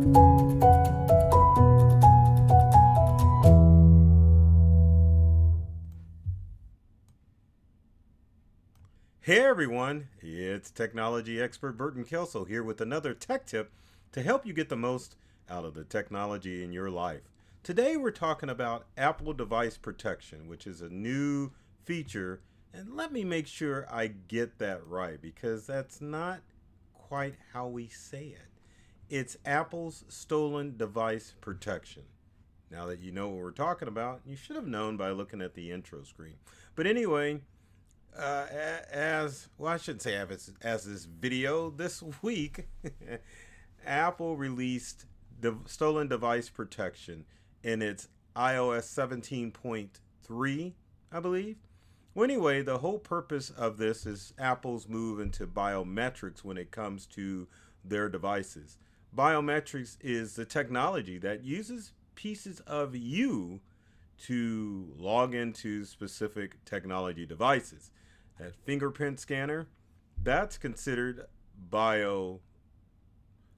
Hey everyone, it's technology expert Burton Kelso here with another tech tip to help you get the most out of the technology in your life. Today we're talking about Apple device protection, which is a new feature, and let me make sure I get that right because that's not quite how we say it. It's Apple's stolen device protection. Now that you know what we're talking about, you should have known by looking at the intro screen. But anyway, as well, I shouldn't say as this video this week, Apple released stolen device protection in its iOS 17.3, I believe. Well, anyway, the whole purpose of this is Apple's move into biometrics when it comes to their devices. Biometrics is the technology that uses pieces of you to log into specific technology devices. That fingerprint scanner, that's considered bio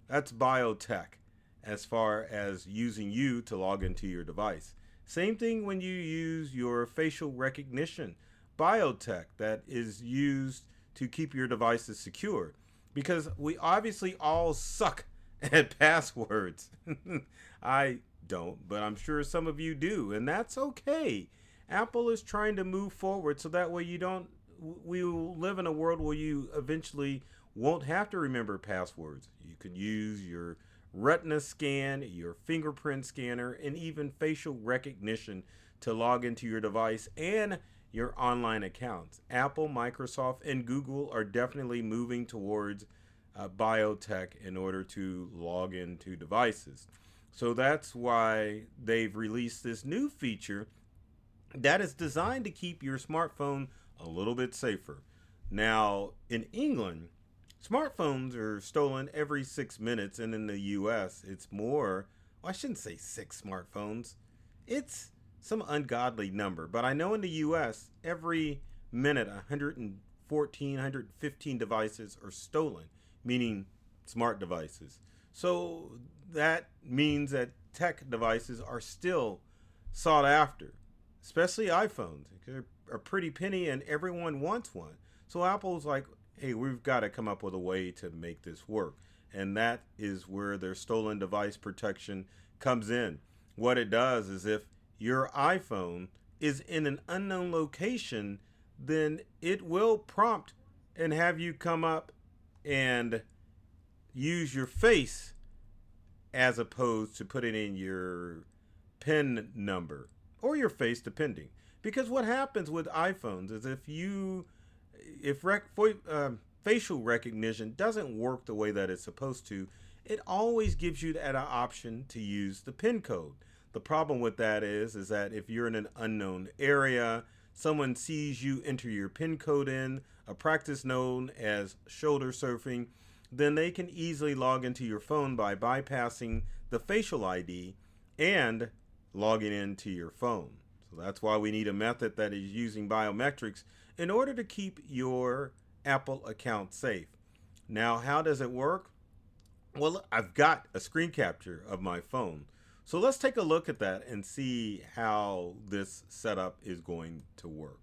that's biotech as far as using you to log into your device. Same thing when you use your facial recognition, biotech that is used to keep your devices secure because we obviously all suck at passwords. I don't, but I'm sure some of you do, and that's okay. Apple is trying to move forward so that way we will live in a world where you eventually won't have to remember passwords. You can use your retina scan, your fingerprint scanner, and even facial recognition to log into your device and your online accounts. Apple, Microsoft, and Google are definitely moving towards biotech in order to log into devices. So that's why they've released this new feature that is designed to keep your smartphone a little bit safer. Now, in England, smartphones are stolen every 6 minutes, and in the US, it's more. Well, I shouldn't say six smartphones. It's some ungodly number, but I know in the US, every minute 114, 115 devices are stolen, meaning smart devices. So that means that tech devices are still sought after, especially iPhones. They're a pretty penny and everyone wants one. So Apple's like, hey, we've got to come up with a way to make this work. And that is where their stolen device protection comes in. What it does is if your iPhone is in an unknown location, then it will prompt and have you come up and use your face as opposed to putting in your PIN number or your face, depending. Because what happens with iPhones is if facial recognition doesn't work the way that it's supposed to, it always gives you that option to use the PIN code. The problem with that is that if you're in an unknown area, someone sees you enter your PIN code in, a practice known as shoulder surfing, then they can easily log into your phone by bypassing the facial ID and logging into your phone. So that's why we need a method that is using biometrics in order to keep your Apple account safe. Now, how does it work? Well, I've got a screen capture of my phone. So let's take a look at that and see how this setup is going to work.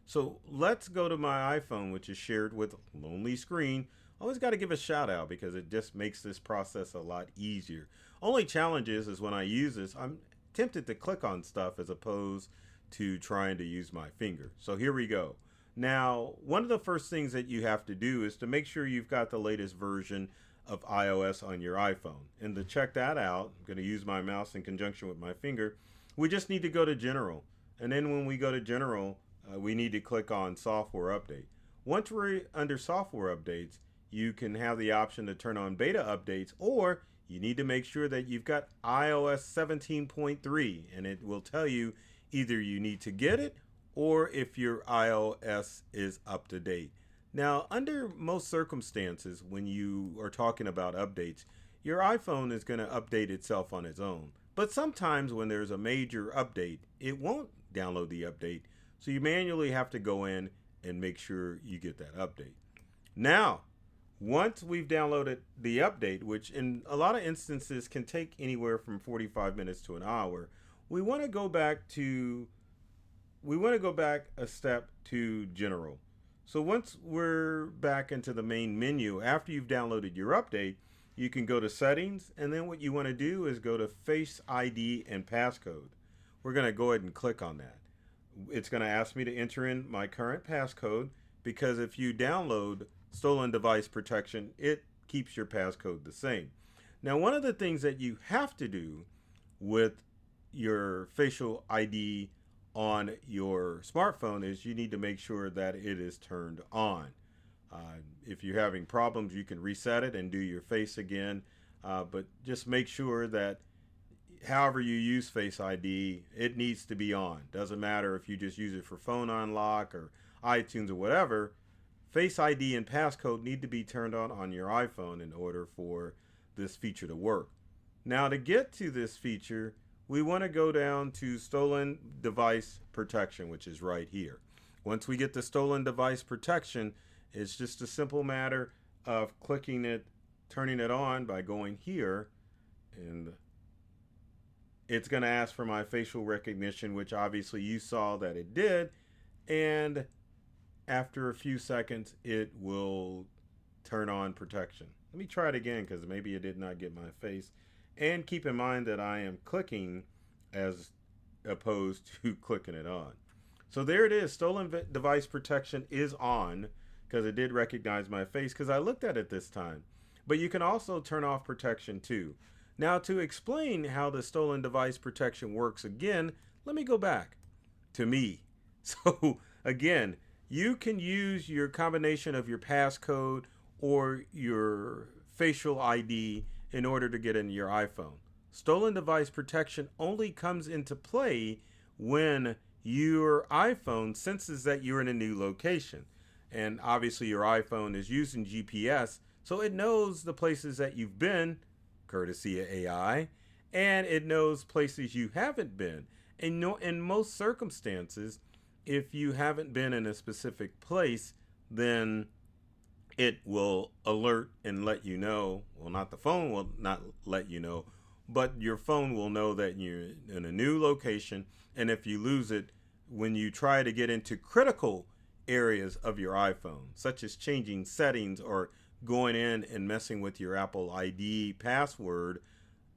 So let's go to my iPhone, which is shared with Lonely Screen. Always got to give a shout out because it just makes this process a lot easier. Only challenge is when I use this, I'm tempted to click on stuff as opposed to trying to use my finger. So here we go. Now, one of the first things that you have to do is to make sure you've got the latest version of iOS on your iPhone. And to check that out, I'm going to use my mouse in conjunction with my finger. We just need to go to General. And then when we go to General, we need to click on Software Update. Once we're under Software Updates, you can have the option to turn on beta updates, or you need to make sure that you've got iOS 17.3, and it will tell you either you need to get it or if your iOS is up to date. Now, under most circumstances, when you are talking about updates, your iPhone is going to update itself on its own. But sometimes when there's a major update, it won't download the update. So you manually have to go in and make sure you get that update. Now, Once we've downloaded the update, which in a lot of instances can take anywhere from 45 minutes to an hour, we want to go back to we want to go back a step to general. So once we're back into the main menu, after you've downloaded your update, you can go to settings, and then what you want to do is go to Face ID and passcode. We're going to go ahead and click on that. It's going to ask me to enter in my current passcode, because if you download stolen device protection, it keeps your passcode the same. Now, one of the things that you have to do with your facial ID on your smartphone is you need to make sure that it is turned on. If you're having problems, you can reset it and do your face again, but just make sure that however you use Face ID, it needs to be on. Doesn't matter if you just use it for phone unlock or iTunes or whatever. Face ID and passcode need to be turned on your iPhone in order for this feature to work. Now, to get to this feature, we want to go down to Stolen Device Protection, which is right here. Once we get the Stolen Device Protection, it's just a simple matter of clicking it, turning it on by going here, and it's going to ask for my facial recognition, which obviously you saw that it did, and after a few seconds, it will turn on protection. Let me try it again, because maybe it did not get my face. And keep in mind that I am clicking as opposed to clicking it on. So there it is. Stolen device protection is on, because it did recognize my face because I looked at it this time. But you can also turn off protection too. Now, to explain how the stolen device protection works again, let me go back to me. So again, you can use your combination of your passcode or your facial ID in order to get into your iPhone. Stolen device protection only comes into play when your iPhone senses that you're in a new location. And obviously your iPhone is using GPS, so it knows the places that you've been, courtesy of AI, and it knows places you haven't been. And in most circumstances, if you haven't been in a specific place, then it will alert and let you know. Well, not the phone will not let you know, but your phone will know that you're in a new location. And if you lose it, when you try to get into critical areas of your iPhone, such as changing settings or going in and messing with your Apple ID password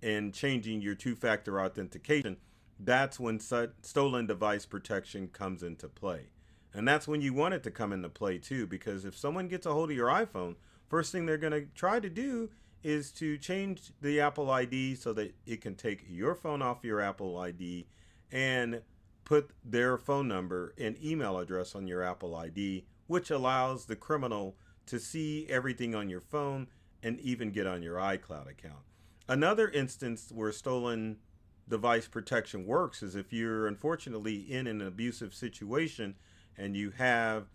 and changing your two-factor authentication, that's when stolen device protection comes into play. And that's when you want it to come into play too, because if someone gets a hold of your iPhone, first thing they're going to try to do is to change the Apple ID so that it can take your phone off your Apple ID and put their phone number and email address on your Apple ID, which allows the criminal to see everything on your phone and even get on your iCloud account. Another instance where stolen device protection works is if you're unfortunately in an abusive situation and you have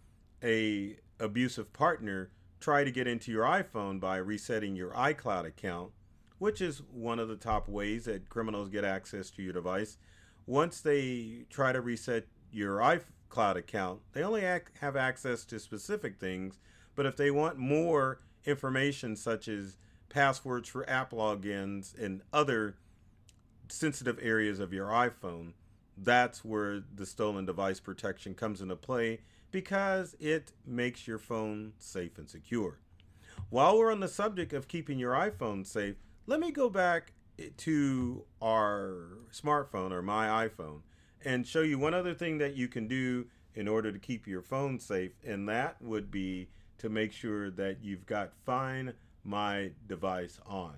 a abusive partner try to get into your iPhone by resetting your iCloud account, which is one of the top ways that criminals get access to your device. Once they try to reset your iCloud account, they only have access to specific things, but if they want more information such as passwords for app logins and other sensitive areas of your iPhone, that's where the stolen device protection comes into play, because it makes your phone safe and secure. While we're on the subject of keeping your iPhone safe, let me go back to our smartphone or my iPhone and show you one other thing that you can do in order to keep your phone safe, and that would be to make sure that you've got Find My Device on.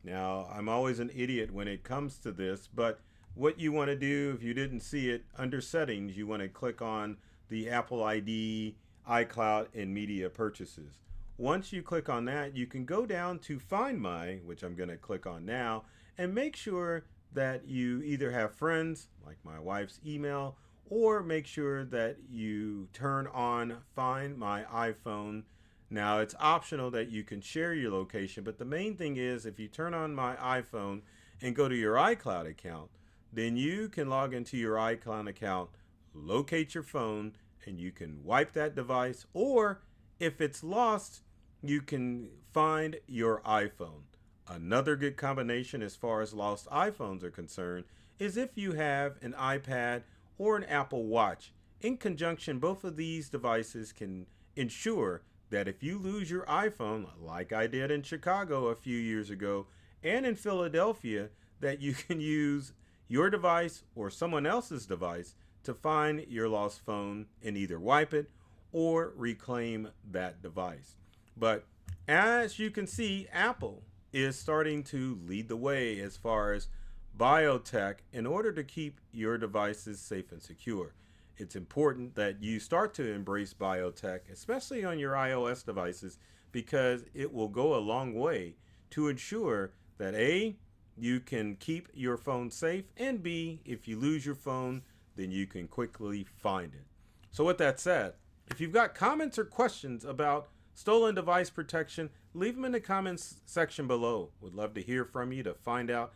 Now, I'm always an idiot when it comes to this, but what you want to do, if you didn't see it, under settings, you want to click on the Apple ID, iCloud, and media purchases. Once you click on that, you can go down to Find My, which I'm going to click on now, and make sure that you either have friends, like my wife's email, or make sure that you turn on Find My iPhone. Now, it's optional that you can share your location, but the main thing is if you turn on My iPhone and go to your iCloud account, then you can log into your iCloud account, locate your phone, and you can wipe that device, or if it's lost, you can find your iPhone. Another good combination as far as lost iPhones are concerned is if you have an iPad or an Apple Watch. In conjunction, both of these devices can ensure that if you lose your iPhone, like I did in Chicago a few years ago and in Philadelphia, that you can use your device or someone else's device to find your lost phone and either wipe it or reclaim that device. But as you can see, Apple is starting to lead the way as far as biotech in order to keep your devices safe and secure. It's important that you start to embrace biotech, especially on your iOS devices, because it will go a long way to ensure that A, you can keep your phone safe, and B, if you lose your phone, then you can quickly find it. So with that said, if you've got comments or questions about stolen device protection, leave them in the comments section below. Would love to hear from you to find out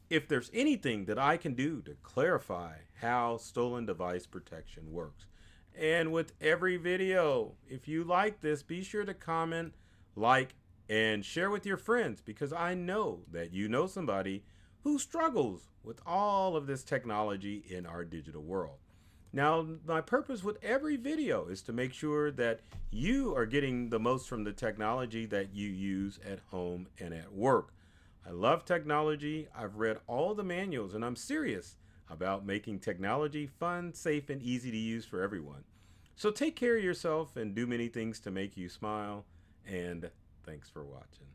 if there's anything that I can do to clarify how stolen device protection works. And with every video, if you like this, be sure to comment, like, and share with your friends, because I know that you know somebody who struggles with all of this technology in our digital world. Now, my purpose with every video is to make sure that you are getting the most from the technology that you use at home and at work. I love technology. I've read all the manuals, and I'm serious about making technology fun, safe, and easy to use for everyone. So take care of yourself and do many things to make you smile, and thanks for watching.